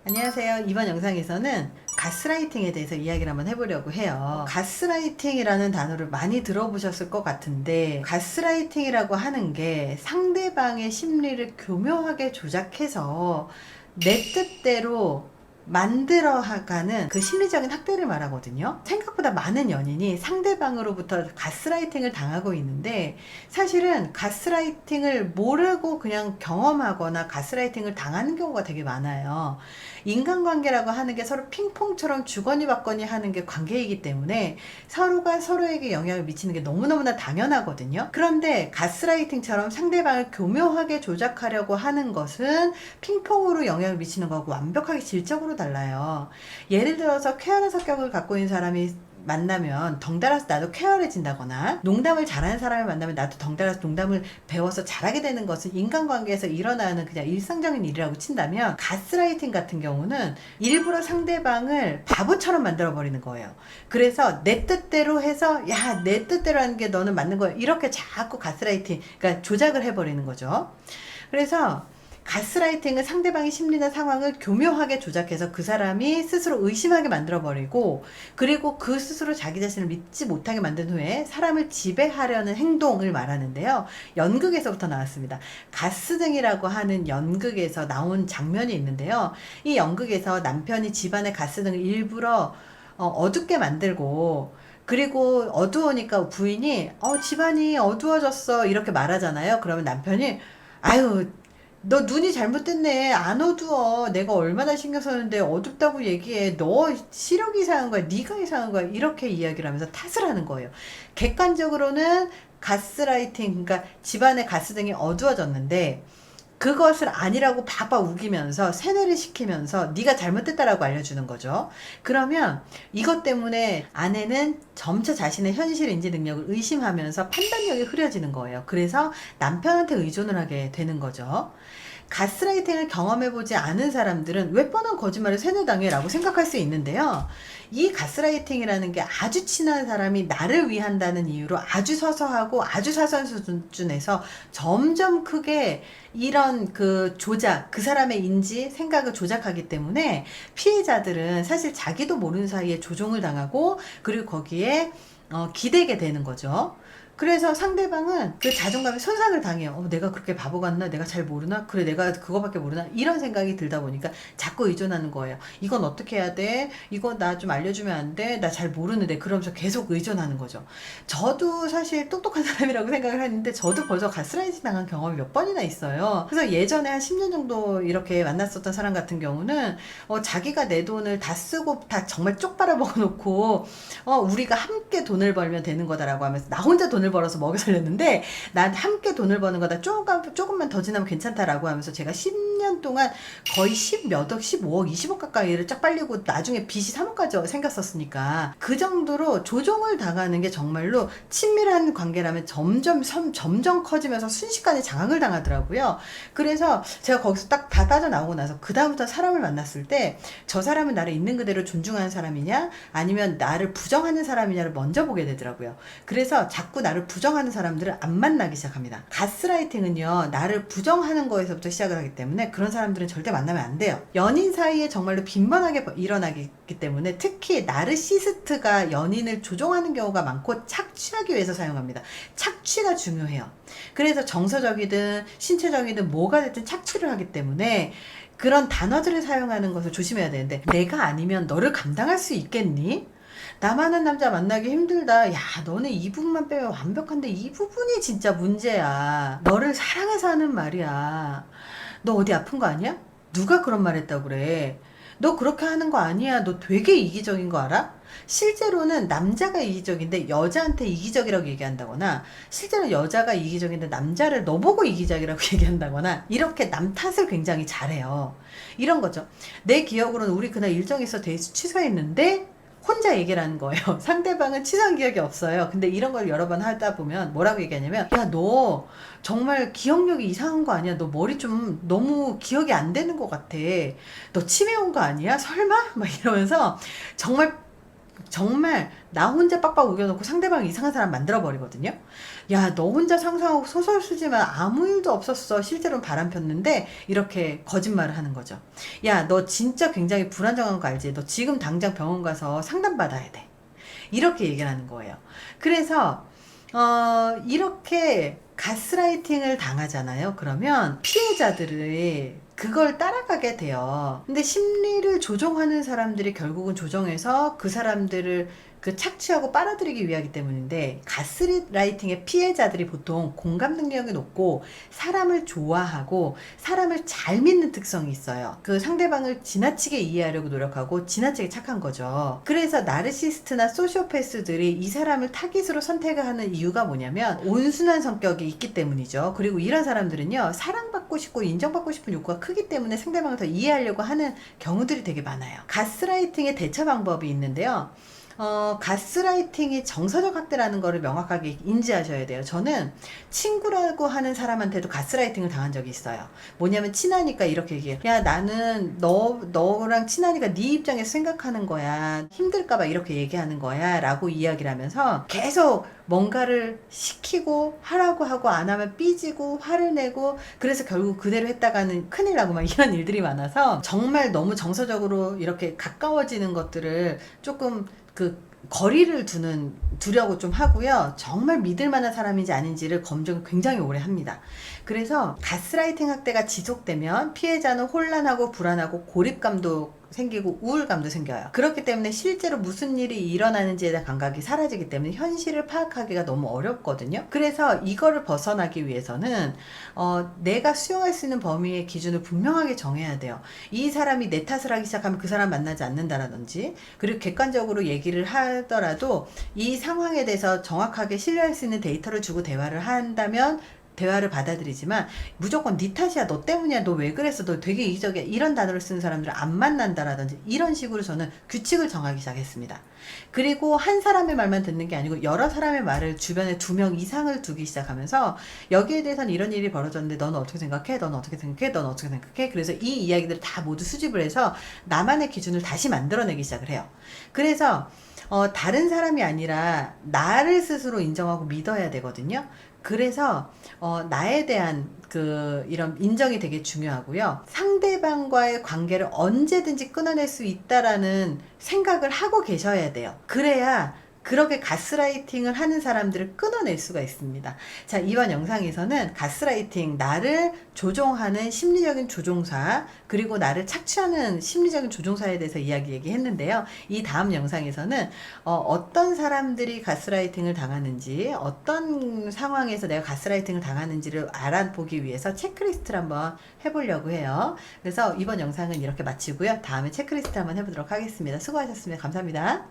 안녕하세요. 이번 영상에서는 가스라이팅에 대해서 이야기를 한번 해보려고 해요. 가스라이팅이라는 단어를 많이 들어보셨을 것 같은데, 가스라이팅이라고 하는 게 상대방의 심리를 교묘하게 조작해서 내 뜻대로 만들어가는 그 심리적인 학대를 말하거든요. 생각보다 많은 연인이 상대방으로부터 가스라이팅을 당하고 있는데, 사실은 가스라이팅을 모르고 그냥 경험하거나 가스라이팅을 당하는 경우가 되게 많아요. 인간관계라고 하는 게 서로 핑퐁처럼 주거니 받거니 하는 게 관계이기 때문에 서로가 서로에게 영향을 미치는 게 너무너무나 당연하거든요. 그런데 가스라이팅처럼 상대방을 교묘하게 조작하려고 하는 것은 핑퐁으로 영향을 미치는 거하고 완벽하게 질적으로 달라요. 예를 들어서 쾌활한 성격을 갖고 있는 사람이 만나면 덩달아서 나도 쾌활해진다거나, 농담을 잘하는 사람을 만나면 나도 덩달아서 농담을 배워서 잘하게 되는 것은 인간관계에서 일어나는 그냥 일상적인 일이라고 친다면, 가스라이팅 같은 경우는 일부러 상대방을 바보처럼 만들어 버리는 거예요. 그래서 내 뜻대로 해서, 야, 내 뜻대로 하는 게 너는 맞는 거야, 이렇게 자꾸 가스라이팅, 그러니까 조작을 해버리는 거죠. 그래서 가스라이팅은 상대방의 심리나 상황을 교묘하게 조작해서 그 사람이 스스로 의심하게 만들어버리고, 그리고 그 스스로 자기 자신을 믿지 못하게 만든 후에 사람을 지배하려는 행동을 말하는데요. 연극에서부터 나왔습니다. 가스등이라고 하는 연극에서 나온 장면이 있는데요. 이 연극에서 남편이 집안의 가스등을 일부러 어둡게 만들고, 그리고 어두우니까 부인이 집안이 어두워졌어 이렇게 말하잖아요. 그러면 남편이, 아유, 너 눈이 잘못됐네. 안 어두워. 내가 얼마나 신경 썼는데 어둡다고 얘기해. 너 시력이 이상한 거야. 네가 이상한 거야. 이렇게 이야기를 하면서 탓을 하는 거예요. 객관적으로는 가스라이팅, 그러니까 집안의 가스등이 어두워졌는데 그것을 아니라고 바바 우기면서 세뇌를 시키면서 네가 잘못됐다라고 알려주는 거죠. 그러면 이것 때문에 아내는 점차 자신의 현실 인지 능력을 의심하면서 판단력이 흐려지는 거예요. 그래서 남편한테 의존을 하게 되는 거죠. 가스라이팅을 경험해보지 않은 사람들은 왜 뻔한 거짓말을 세뇌당해 라고 생각할 수 있는데요. 이 가스라이팅이라는 게 아주 친한 사람이 나를 위한다는 이유로 아주 서서하고 아주 사소한 수준에서 점점 크게 이런 그 조작, 그 사람의 인지, 생각을 조작하기 때문에 피해자들은 사실 자기도 모르는 사이에 조종을 당하고, 그리고 거기에 기대게 되는 거죠. 그래서 상대방은 그 자존감에 손상을 당해요. 내가 그렇게 바보 같나? 내가 잘 모르나? 그래, 내가 그거밖에 모르나? 이런 생각이 들다 보니까 자꾸 의존하는 거예요. 이건 어떻게 해야 돼? 이거 나 좀 알려주면 안 돼? 나 잘 모르는데. 그러면서 계속 의존하는 거죠. 저도 사실 똑똑한 사람이라고 생각을 하는데, 저도 벌써 가스라이팅 당한 경험이 몇 번이나 있어요. 그래서 예전에 한 10년 정도 이렇게 만났었던 사람 같은 경우는 자기가 내 돈을 다 쓰고 다 정말 쪽 빨아먹어 놓고 우리가 함께 돈을 벌면 되는 거다라고 하면서 나 혼자 돈을 벌어서 먹여 살렸는데, 난 함께 돈을 버는 거다, 조금만 더 지나면 괜찮다라고 하면서 제가 10년 동안 거의 10몇 억, 15억, 20억 가까이를 쫙 빨리고 나중에 빚이 3억까지 생겼었으니까, 그 정도로 조종을 당하는 게 정말로 친밀한 관계라면 점점 커지면서 순식간에 장악을 당하더라고요. 그래서 제가 거기서 딱 다 빠져나오고 나서 그 다음부터 사람을 만났을 때 저 사람은 나를 있는 그대로 존중하는 사람이냐 아니면 나를 부정하는 사람이냐를 먼저 보게 되더라고요. 그래서 자꾸 나를 부정하는 사람들을 안 만나기 시작합니다. 가스라이팅은요, 나를 부정하는 거에서부터 시작을 하기 때문에 그런 사람들은 절대 만나면 안 돼요. 연인 사이에 정말로 빈번하게 일어나기 때문에, 특히 나르시스트가 연인을 조종하는 경우가 많고 착취하기 위해서 사용합니다. 착취가 중요해요. 그래서 정서적이든 신체적이든 뭐가 됐든 착취를 하기 때문에 그런 단어들을 사용하는 것을 조심해야 되는데, 내가 아니면 너를 감당할 수 있겠니? 나만한 남자 만나기 힘들다. 야, 너네 이 부분만 빼면 완벽한데 이 부분이 진짜 문제야. 너를 사랑해서 하는 말이야. 너 어디 아픈 거 아니야? 누가 그런 말 했다고 그래? 너 그렇게 하는 거 아니야. 너 되게 이기적인 거 알아? 실제로는 남자가 이기적인데 여자한테 이기적이라고 얘기한다거나, 실제로 여자가 이기적인데 남자를 너 보고 이기적이라고 얘기한다거나, 이렇게 남 탓을 굉장히 잘해요. 이런 거죠. 내 기억으로는 우리 그날 일정이 있어 데이트 취소했는데 혼자 얘기를 하는 거예요. 상대방은 취소한 기억이 없어요. 근데 이런 걸 여러 번 하다 보면 뭐라고 얘기하냐면, 야, 너 정말 기억력이 이상한 거 아니야? 너 머리 좀 너무 기억이 안 되는 것 같아. 너 치매 온 거 아니야? 설마? 막 이러면서 정말 정말 나 혼자 빡빡 우겨놓고 상대방을 이상한 사람 만들어버리거든요. 야, 너 혼자 상상하고 소설 쓰지만 아무 일도 없었어. 실제로는 바람 폈는데 이렇게 거짓말을 하는 거죠. 야, 너 진짜 굉장히 불안정한 거 알지? 너 지금 당장 병원 가서 상담받아야 돼. 이렇게 얘기를 하는 거예요. 그래서 이렇게 가스라이팅을 당하잖아요. 그러면 피해자들이 그걸 따라가게 돼요. 근데 심리를 조종하는 사람들이 결국은 조정해서 그 사람들을 착취하고 빨아들이기 위하기 때문인데, 가스라이팅의 피해자들이 보통 공감 능력이 높고 사람을 좋아하고 사람을 잘 믿는 특성이 있어요. 그 상대방을 지나치게 이해하려고 노력하고 지나치게 착한 거죠. 그래서 나르시스트나 소시오패스들이 이 사람을 타깃으로 선택을 하는 이유가 뭐냐면 온순한 성격이 있기 때문이죠. 그리고 이런 사람들은요, 사랑받고 싶고 인정받고 싶은 욕구가 크기 때문에 상대방을 더 이해하려고 하는 경우들이 되게 많아요. 가스라이팅의 대처 방법이 있는데요. 가스라이팅이 정서적 학대라는 거를 명확하게 인지하셔야 돼요. 저는 친구라고 하는 사람한테도 가스라이팅을 당한 적이 있어요. 뭐냐면 친하니까 이렇게 얘기해요. 야, 나는 너랑 친하니까 네 입장에서 생각하는 거야. 힘들까봐 이렇게 얘기하는 거야. 라고 이야기를 하면서 계속 뭔가를 시키고 하라고 하고 안 하면 삐지고 화를 내고, 그래서 결국 그대로 했다가는 큰일 나고 막 이런 일들이 많아서 정말 너무 정서적으로 이렇게 가까워지는 것들을 조금 거리를 두려고 좀 하고요. 정말 믿을 만한 사람인지 아닌지를 검증을 굉장히 오래 합니다. 그래서 가스라이팅 학대가 지속되면 피해자는 혼란하고 불안하고 고립감도 생기고 우울감도 생겨요. 그렇기 때문에 실제로 무슨 일이 일어나는지에 대한 감각이 사라지기 때문에 현실을 파악하기가 너무 어렵거든요. 그래서 이거를 벗어나기 위해서는 내가 수용할 수 있는 범위의 기준을 분명하게 정해야 돼요. 이 사람이 내 탓을 하기 시작하면 그 사람 만나지 않는다라든지, 그리고 객관적으로 얘기를 하더라도 이 상황에 대해서 정확하게 신뢰할 수 있는 데이터를 주고 대화를 한다면 대화를 받아들이지만, 무조건 네 탓이야, 너 때문이야, 너 왜 그랬어, 너 되게 이기적이야, 이런 단어를 쓰는 사람들을 안 만난다라든지 이런 식으로 저는 규칙을 정하기 시작했습니다. 그리고 한 사람의 말만 듣는 게 아니고 여러 사람의 말을 주변에 2명 이상을 두기 시작하면서, 여기에 대해서는 이런 일이 벌어졌는데 너는 어떻게 생각해? 너는 어떻게 생각해? 너는 어떻게 생각해? 그래서 이 이야기들을 다 모두 수집을 해서 나만의 기준을 다시 만들어내기 시작을 해요. 그래서 다른 사람이 아니라 나를 스스로 인정하고 믿어야 되거든요. 그래서 나에 대한 이런 인정이 되게 중요하고요. 상대방과의 관계를 언제든지 끊어낼 수 있다라는 생각을 하고 계셔야 돼요. 그래야 그렇게 가스라이팅을 하는 사람들을 끊어낼 수가 있습니다. 자, 이번 영상에서는 가스라이팅, 나를 조종하는 심리적인 조종사, 그리고 나를 착취하는 심리적인 조종사에 대해서 얘기했는데요. 이 다음 영상에서는 어떤 사람들이 가스라이팅을 당하는지, 어떤 상황에서 내가 가스라이팅을 당하는지를 알아보기 위해서 체크리스트를 한번 해보려고 해요. 그래서 이번 영상은 이렇게 마치고요. 다음에 체크리스트 한번 해보도록 하겠습니다. 수고하셨습니다. 감사합니다.